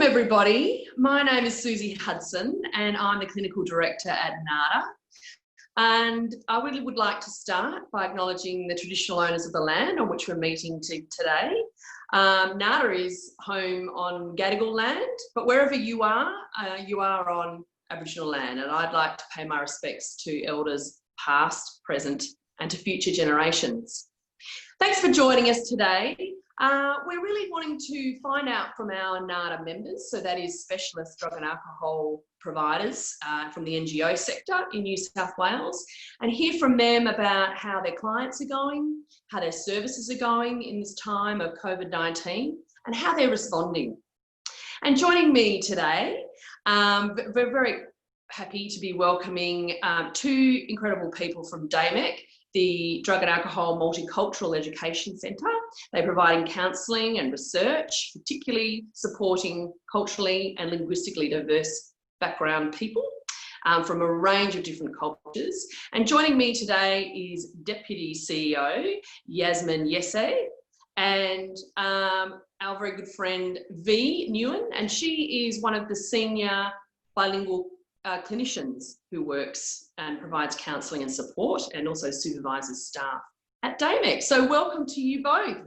Welcome everybody. My name is Susie Hudson and I'm the Clinical Director at NADA. And I really would like to start by acknowledging the traditional owners of the land on which we're meeting today. NADA is home on Gadigal land, but wherever you are on Aboriginal land, and I'd like to pay my respects to elders past, present and to future generations. Thanks for joining us today. We're really wanting to find out from our NADA members, so that is specialist drug and alcohol providers from the NGO sector in New South Wales, and hear from them about how their clients are going, how their services are going in this time of COVID-19 and how they're responding. And joining me today, we're very happy to be welcoming two incredible people from DAMEC, the Drug and Alcohol Multicultural Education Centre. They're providing counselling and research, particularly supporting culturally and linguistically diverse background people from a range of different cultures. And joining me today is Deputy CEO Yasmin Iese and our very good friend Ngyun, and she is one of the senior bilingual clinicians who works and provides counselling and support and also supervises staff at DAMEC. So welcome to you both.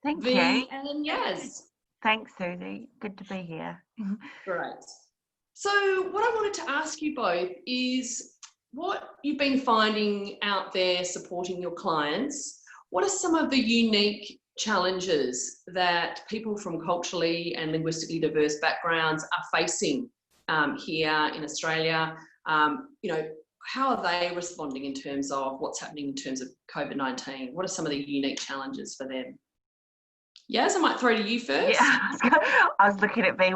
Thank V you. and Yas. Thanks, Susie. Good to be here. Great. So what I wanted to ask you both is what you've been finding out there supporting your clients. What are some of the unique challenges that people from culturally and linguistically diverse backgrounds are facing here in Australia? How are they responding in terms of what's happening in terms of COVID-19? What are some of the unique challenges for them? Yas, I might throw to you first. Yeah, I was looking at V.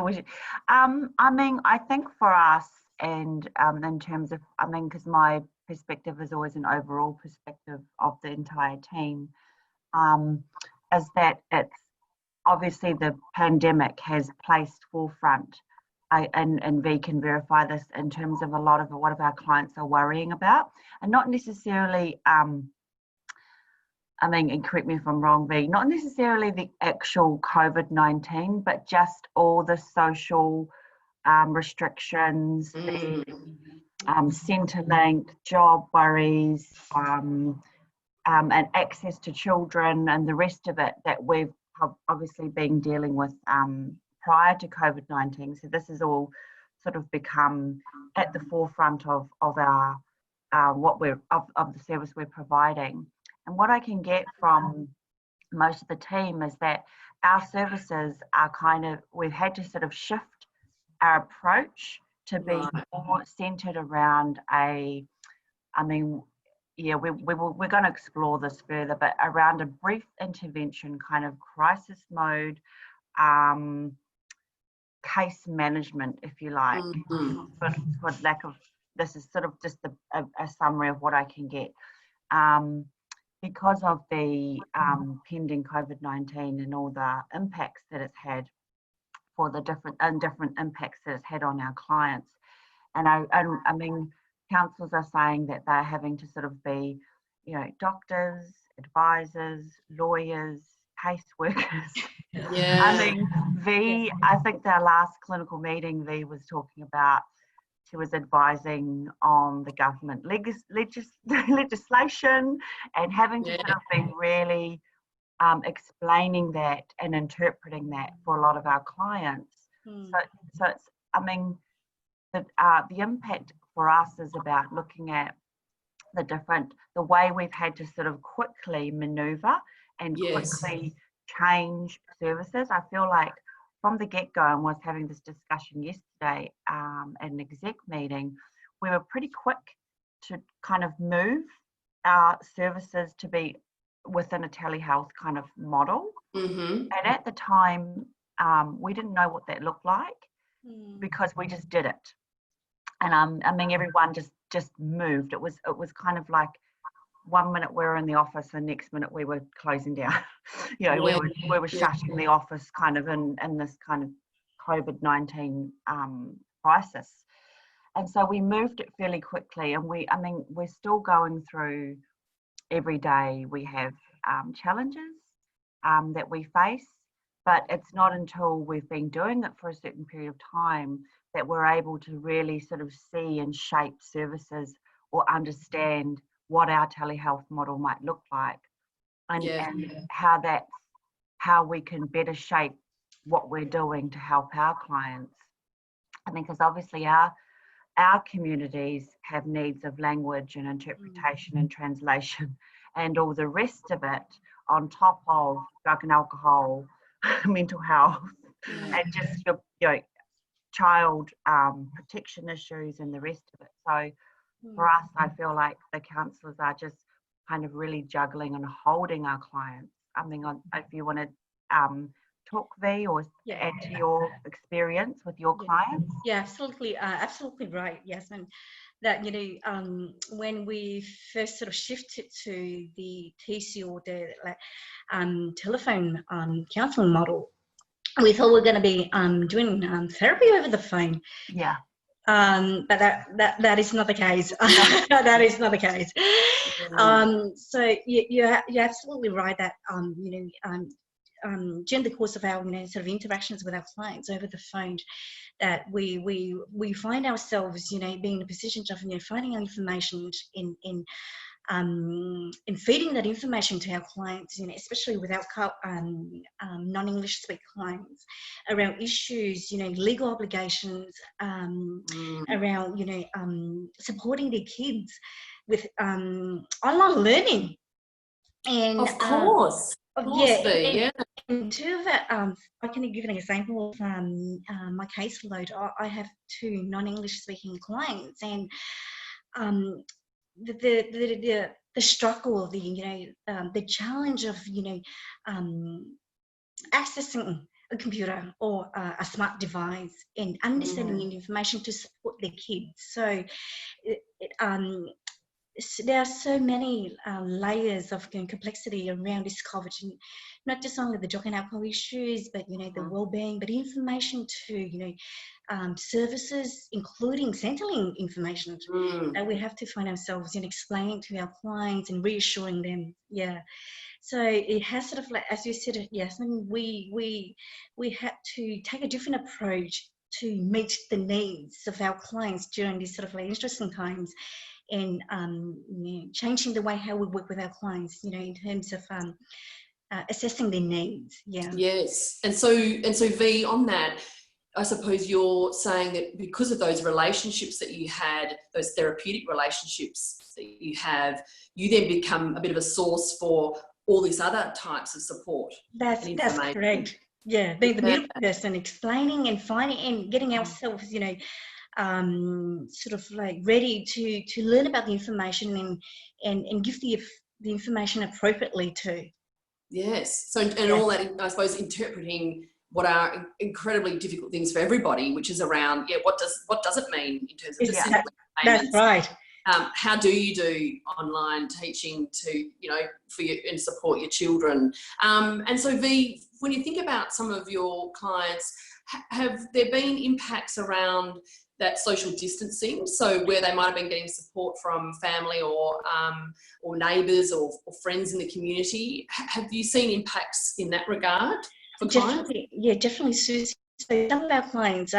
I think for us, and in terms of, because my perspective is always an overall perspective of the entire team, is that it's obviously the pandemic has placed forefront. And V can verify this in terms of a lot of what our clients are worrying about, and not necessarily, and correct me if I'm wrong, V, not necessarily the actual COVID-19, but just all the social restrictions, the Centrelink, job worries, and access to children and the rest of it that we've obviously been dealing with prior to COVID-19. So this has all sort of become at the forefront of our of the service we're providing. And what I can get from most of the team is that our services are we've had to sort of shift our approach to be more centered around we're going to explore this further, but around a brief intervention kind of crisis mode, case management, if you like, for lack of, this is sort of just a summary of what I can get. Because of the pending COVID-19 and all the impacts that it's had for the different impacts that it's had on our clients. And councils are saying that they're having to sort of be, doctors, advisors, lawyers, caseworkers. Yeah. V, I think their last clinical meeting, V was talking about, she was advising on the government legislation and having to sort of be really explaining that and interpreting that for a lot of our clients. So it's, the impact for us is about looking at the way we've had to sort of quickly maneuver and quickly change services. I feel like from the get-go, and was having this discussion yesterday at an exec meeting, we were pretty quick to kind of move our services to be within a telehealth kind of model. And at the time, we didn't know what that looked like because we just did it. And everyone just moved. It was kind of like 1 minute we were in the office, the next minute we were closing down. We were shutting the office kind of in this kind of COVID-19 crisis. And so we moved it fairly quickly, and we're still going through every day. We have challenges that we face, but it's not until we've been doing it for a certain period of time that we're able to really sort of see and shape services or understand what our telehealth model might look like, and how we can better shape what we're doing to help our clients. I mean, because obviously our communities have needs of language and interpretation and translation and all the rest of it, on top of drug and alcohol, mental health, and just your child protection issues and the rest of it. So for us, I feel like the counsellors are just kind of really juggling and holding our clients. I mean, if you want to talk, V, or add to your experience with your clients. Yeah, absolutely right, Yasmin. That, when we first sort of shifted to the TC, or the telephone counselling model, we thought we were going to be doing therapy over the phone. Yeah. But that is not the case. That is not the case. So you're absolutely right that during the course of our sort of interactions with our clients over the phone, that we find ourselves being in a position of finding our information in feeding that information to our clients, especially with our non-English speaking clients, around issues, legal obligations, around supporting their kids with online learning. And of course, And two of it, I can give an example of my caseload. I have two non-English speaking clients, and the struggle, the challenge of accessing a computer or a smart device and understanding information to support their kids. So there are so many layers of complexity around this COVID, and not just only the drug and alcohol issues, but the well-being, but information to services, including Centrelink information that we have to find ourselves in explaining to our clients and reassuring them. Yeah. So it has sort of, like, as you said, Yasmin, we had to take a different approach to meet the needs of our clients during these sort of like interesting times, and changing the way how we work with our clients, in terms of assessing their needs. Yeah. Yes. And so V, on that, I suppose you're saying that because of those relationships that you had, those therapeutic relationships that you have, you then become a bit of a source for all these other types of support. That's correct. Yeah, being the middle person, explaining and finding and getting ourselves, sort of like ready to learn about the information and give the information appropriately too. Yes. So, and all that, I suppose, interpreting what are incredibly difficult things for everybody, which is around, what does it mean in terms of just simple payments? That's right. How do you do online teaching to, for you and support your children? And so, V, when you think about some of your clients, have there been impacts around that social distancing? So where they might have been getting support from family or neighbours or friends in the community, have you seen impacts in that regard for clients? Yeah, definitely, Susie. So some of our clients,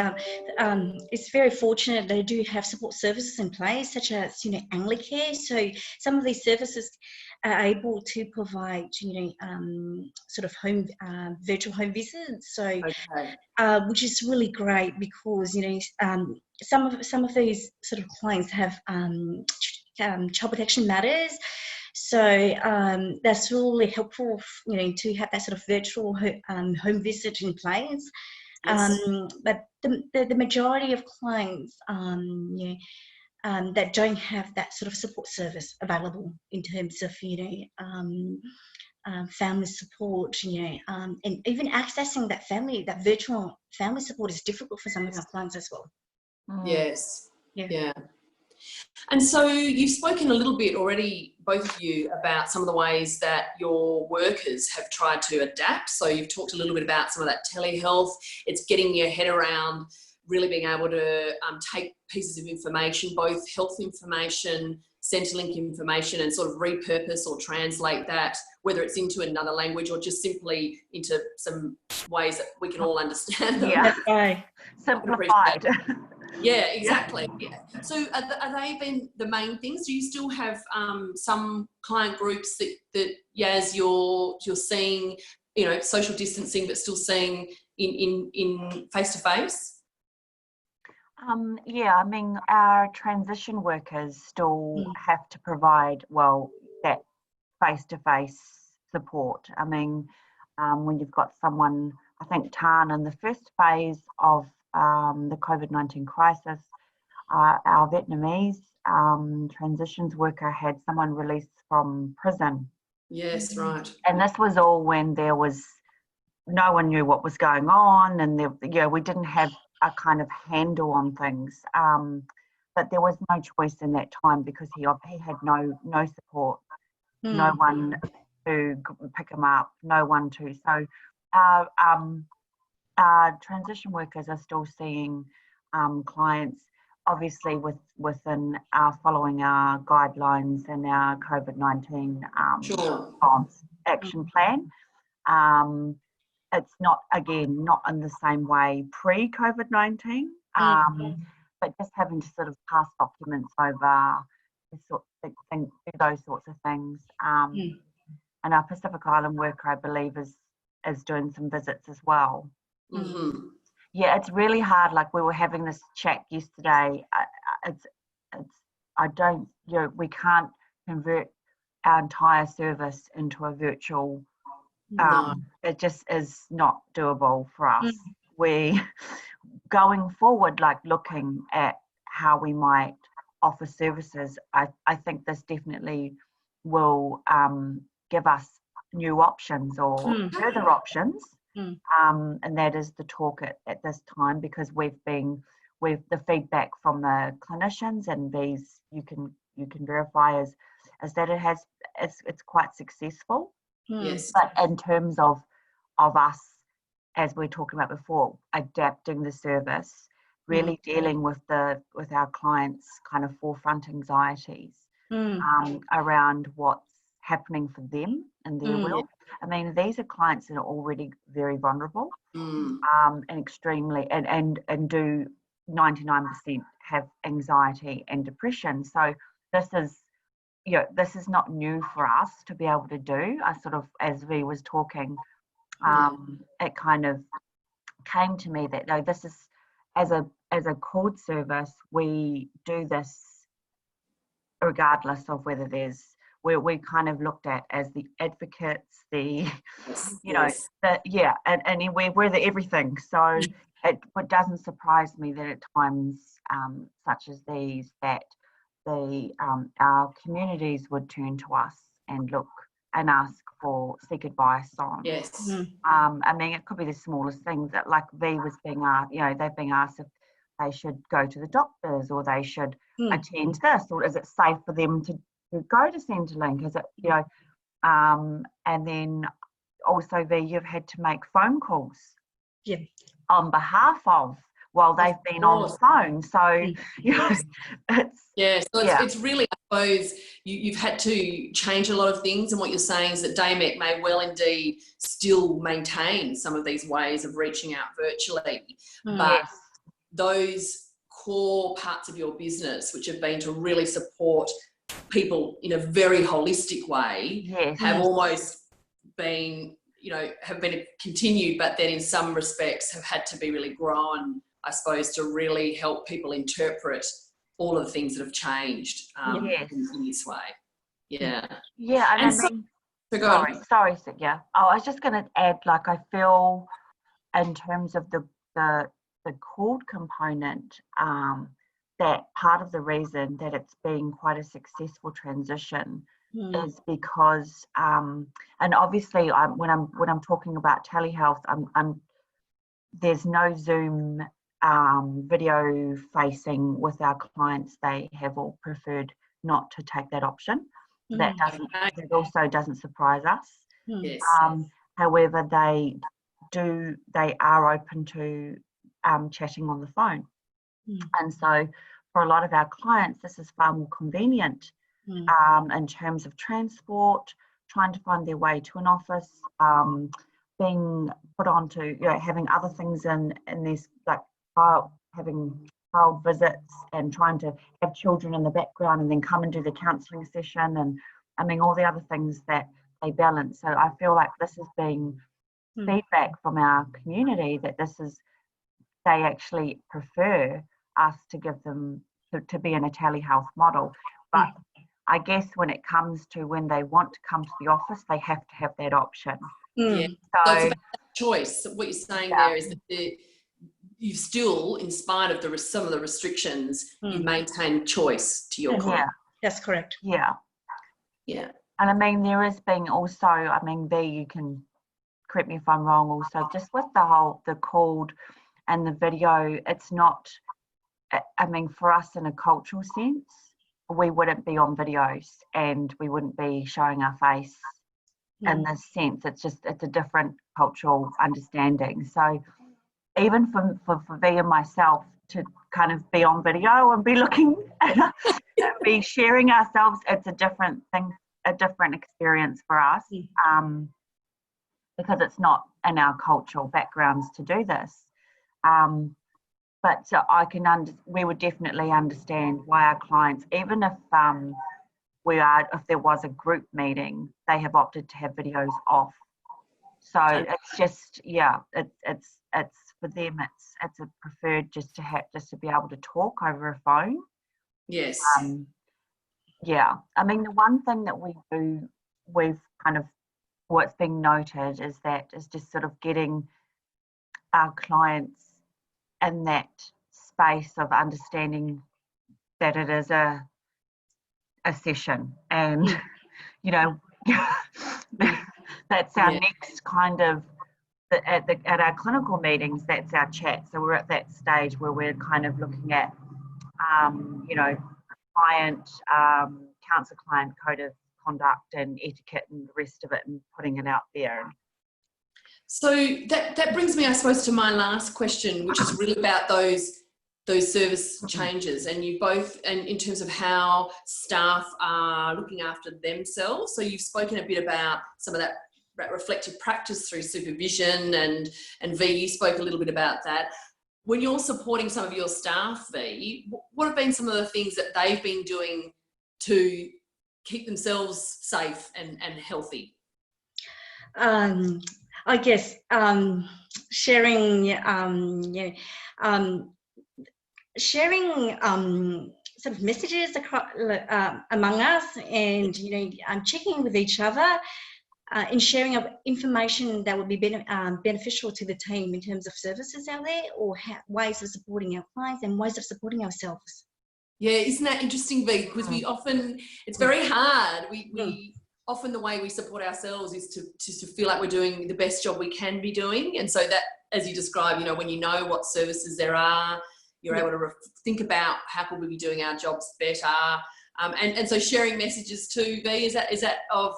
it's very fortunate they do have support services in place, such as Anglicare. So some of these services are able to provide sort of home virtual home visits. So which is really great, because some of these sort of clients have child protection matters. So that's really helpful, to have that sort of virtual home visit in place. Yes. But the majority of clients that don't have that sort of support service available in terms of family support, and even accessing that virtual family support is difficult for some of our clients as well. Yes. Yeah. And so you've spoken a little bit already, both of you, about some of the ways that your workers have tried to adapt. So you've talked a little bit about some of that telehealth. It's getting your head around really being able to take pieces of information, both health information Centrelink information and sort of repurpose or translate that, whether it's into another language or just simply into some ways that we can all understand them. Yeah. Okay. Simplified. Yeah, exactly. Yeah. So are they been the main things? Do you still have some client groups that Yas, you're seeing, you know, social distancing, but still seeing in face-to-face? Yeah, I mean, our transition workers still have to provide, well, that face-to-face support. I mean, when you've got someone, I think Tan, in the first phase of the COVID-19 crisis, our Vietnamese transitions worker had someone released from prison. Yes, right. And this was all when there was, no one knew what was going on, and there, you know, we didn't have a kind of handle on things. But there was no choice in that time because he had no support, no one to pick him up, no one to. So our transition workers are still seeing clients, obviously within following our guidelines and our COVID-19 response action plan. It's not, again, not in the same way pre-COVID-19, but just having to sort of pass documents over, do those sorts of things. And our Pacific Island worker, I believe, is doing some visits as well. Yeah, it's really hard. Like, we were having this chat yesterday. We can't convert our entire service into a virtual. It just is not doable for us. We, going forward, like looking at how we might offer services, I think this definitely will give us new options or further options. And that is the talk at this time, because we've the feedback from the clinicians, and these you can verify is that it's quite successful. Yes. But in terms of us, as we were talking about before, adapting the service, really dealing with our clients' kind of forefront anxieties around what's happening for them and their will. I mean, these are clients that are already very vulnerable, and extremely and do 99% have anxiety and depression. So this is not new for us to be able to do. I sort of, as V was talking, it kind of came to me that, no, this is, as a called service, we do this regardless of whether there's, we kind of looked at as the advocates, the, and we're the everything. So it doesn't surprise me that at times such as these, that our communities would turn to us and look and seek advice on. Yes. I mean, it could be the smallest things, that like V was being asked, they've been asked if they should go to the doctors, or they should attend this, or is it safe for them to go to Centrelink? Is it, and then also V, you've had to make phone calls on behalf of, while they've been on the phone. So, it's really, I suppose, you've had to change a lot of things, and what you're saying is that DAMEC may well indeed still maintain some of these ways of reaching out virtually, but those core parts of your business, which have been to really support people in a very holistic way, have almost been, have been continued, but then in some respects have had to be really grown, I suppose, to really help people interpret all of the things that have changed in this way. Yeah. Yeah, and I mean, sorry, yeah. I was just going to add, like, I feel in terms of the called component, that part of the reason that it's been quite a successful transition is because, and obviously, when I'm talking about telehealth, there's no Zoom video facing with our clients. They have all preferred not to take that option. That also doesn't surprise us. Yes. However, they are open to chatting on the phone. And so for a lot of our clients, this is far more convenient in terms of transport, trying to find their way to an office, being put onto, you know, having other things in this, like having child visits and trying to have children in the background and then come and do the counselling session, and I mean all the other things that they balance. So I feel like this is being feedback from our community that they actually prefer us to give them to be in a telehealth model. But I guess when it comes to when they want to come to the office, they have to have that option. Yeah. So it's about that choice. What you're saying there is that you've still, in spite of some of the restrictions, you maintain choice to your client. Yeah, that's correct. Yeah. Yeah. And I mean, there is being also, I mean, you can correct me if I'm wrong also, just with the called and the video, it's not, I mean, for us in a cultural sense, we wouldn't be on videos and we wouldn't be showing our face in this sense. It's a different cultural understanding. So even for V and myself to kind of be on video and be looking and be sharing ourselves, it's a different thing, a different experience for us, because it's not in our cultural backgrounds to do this. But so we would definitely understand why our clients, even if if there was a group meeting, they have opted to have videos off. So it's just, it's for them, it's a preferred just to be able to talk over a phone. Yes. I mean, the one thing that we've kind of, what's being noted is just sort of getting our clients in that space of understanding that it is a session, and you know, that's our next kind of at our clinical meetings, that's our chat. So we're at that stage where we're kind of looking at you know, counsellor client code of conduct and etiquette and the rest of it, and putting it out there. So that brings me, I suppose, to my last question, which is really about those service changes, and you both, and in terms of how staff are looking after themselves. So you've spoken a bit about some of that reflective practice through supervision, and V, you spoke a little bit about that. When you're supporting some of your staff, V, what have been some of the things that they've been doing to keep themselves safe and healthy? I guess sharing, sharing sort of messages across, among us, and checking with each other, and sharing of information that would be beneficial to the team in terms of services out there, or ways of supporting our clients and ways of supporting ourselves. Yeah, isn't that interesting, V? Because we often, it's very hard. We often, the way we support ourselves is to feel like we're doing the best job we can be doing. And so that, as you describe, when you know what services there are, you're able to think about how could we be doing our jobs better. And so sharing messages too, V, is that of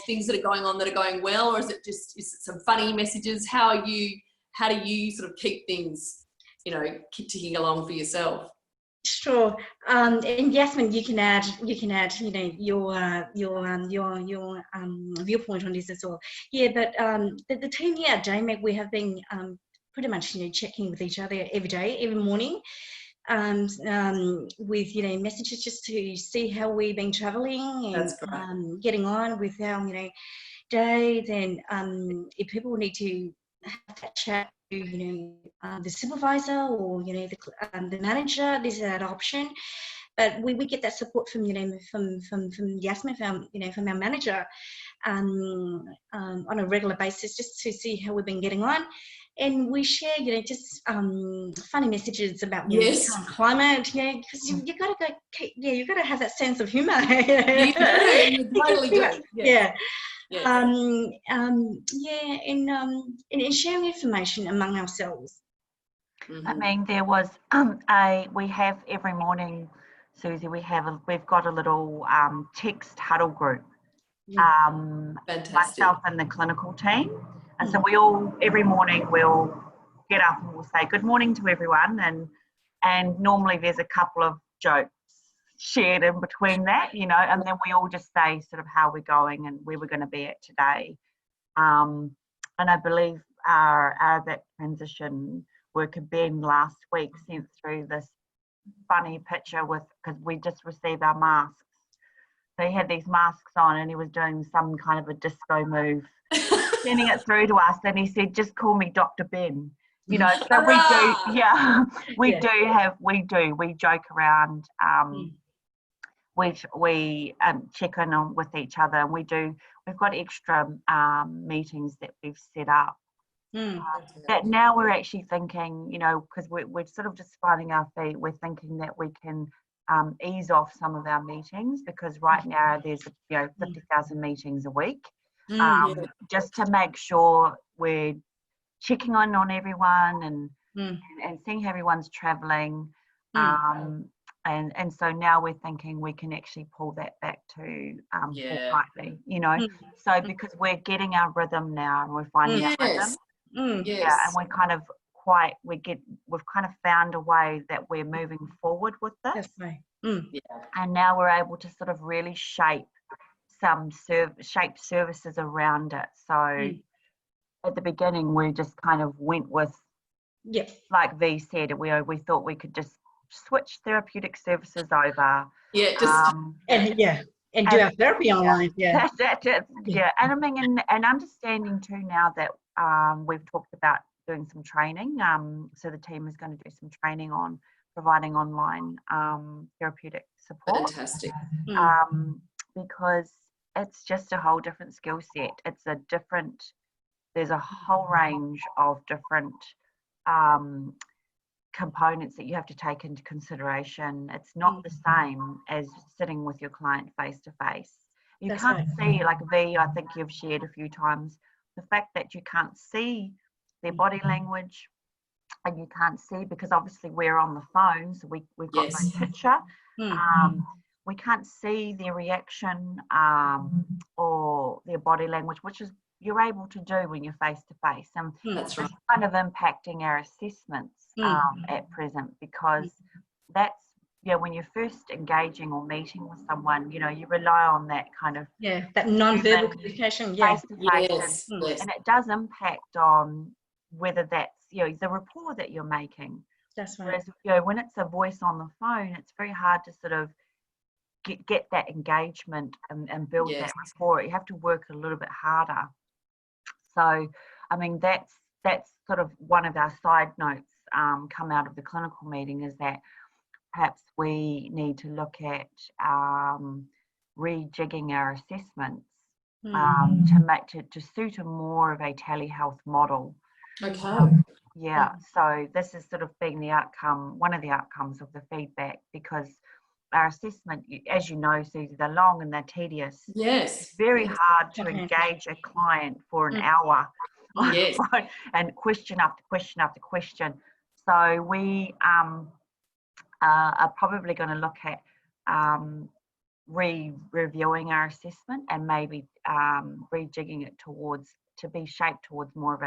things that are going on that are going well, or is it some funny messages? How do you sort of keep things, keep ticking along for yourself? Sure, and Yasmin, you can add, your viewpoint on this as well. Yeah, but the team here at DAMEC, we have been pretty much checking with each other every day, every morning, with messages just to see how we've been travelling and getting on with our days, and if people need to have that chat, the supervisor or the manager, there's that option. But we get that support from from Yasmin, from our manager, on a regular basis, just to see how we've been getting on. And we share, just funny messages about the current climate, because you got to you got to have that sense of humour. You totally do. Yeah. Yes. And sharing information among ourselves. I mean, there was we have every morning, Susie, we've got a little text huddle group. Fantastic. Myself and the clinical team, and so every morning we'll get up and we'll say good morning to everyone, and normally there's a couple of jokes shared in between that, you know, and then we all just say sort of how we're going and where we're going to be at today. And I believe that transition worker Ben last week sent through this funny picture because we just received our masks. So he had these masks on and he was doing some kind of a disco move, sending it through to us, and he said, "Just call me Dr. Ben." You know, so we do, yeah, we joke around. We check in on with each other, and we've got extra meetings that we've set up. That now we're actually thinking, you know, because we're sort of just finding our feet, we're thinking that we can ease off some of our meetings, because right now there's 50,000 meetings a week, just to make sure we're checking on everyone and seeing how everyone's traveling. And so now we're thinking we can actually pull that back to fortnightly, you know. So because we're getting our rhythm now and we're finding our rhythm. Yeah, and we're kind of we've kind of found a way that we're moving forward with this. That's right. And now we're able to sort of really shape services around it. So at the beginning we just kind of went with, like V said, we thought we could just switch therapeutic services over. And do our therapy online. That's it. And I mean, and understanding too now that we've talked about doing some training. So the team is going to do some training on providing online therapeutic support. Fantastic. Because it's just a whole different skill set. There's a whole range of different components that you have to take into consideration. It's not the same as sitting with your client face to face. You can't see, like V, I think you've shared a few times, the fact that you can't see their body language, and you can't see, because obviously we're on the phone, so we've got no picture. We can't see their reaction or their body language, which is you're able to do when you're face to face, and that's right. It's kind of impacting our assessments at present, because that's when you're first engaging or meeting with someone, you know, you rely on that kind of that non-verbal communication, face to face, and it does impact on whether that's the rapport that you're making. That's right. Whereas when it's a voice on the phone, it's very hard to sort of get that engagement and build that rapport. You have to work a little bit harder. So, I mean, that's sort of one of our side notes come out of the clinical meeting, is that perhaps we need to look at rejigging our assessments to suit a more of a telehealth model. Okay. So this is sort of being one of the outcomes of the feedback, because our assessment, as you know, Susie, they're long and they're tedious. Yes. It's very hard to engage a client for an hour. Yes. And question after question after question. So we are probably going to look at reviewing our assessment and maybe rejigging it to be shaped towards more of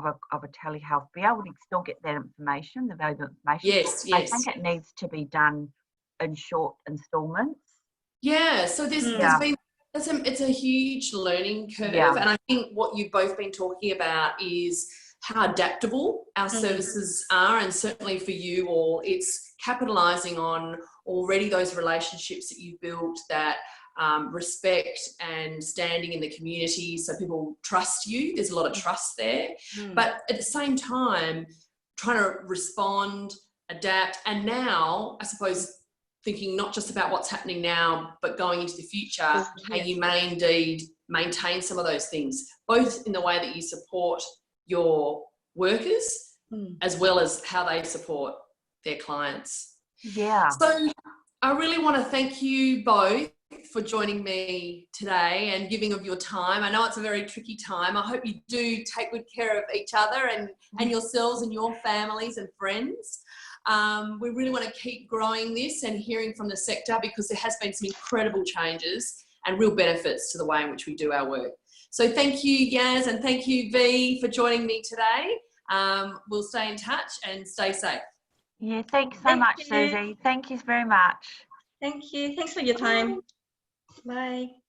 a telehealth, be able to still get that information, the valuable information. Yes. I think it needs to be done in short installments. So there's been it's a huge learning curve, and I think what you've both been talking about is how adaptable our services are, and certainly for you all, it's capitalising on already those relationships that you've built, that respect and standing in the community, so people trust you. There's a lot of trust there, but at the same time, trying to respond, adapt, and now, I suppose, thinking not just about what's happening now, but going into the future, how you may indeed maintain some of those things, both in the way that you support your workers, as well as how they support their clients. So I really want to thank you both for joining me today and giving of your time. I know it's a very tricky time. I hope you do take good care of each other and yourselves and your families and friends. We really want to keep growing this and hearing from the sector, because there has been some incredible changes and real benefits to the way in which we do our work. So thank you, Yas, and thank you, V, for joining me today. We'll stay in touch and stay safe. Thanks so much, Susie. Thank you very much. Thank you. Thanks for your time. Bye.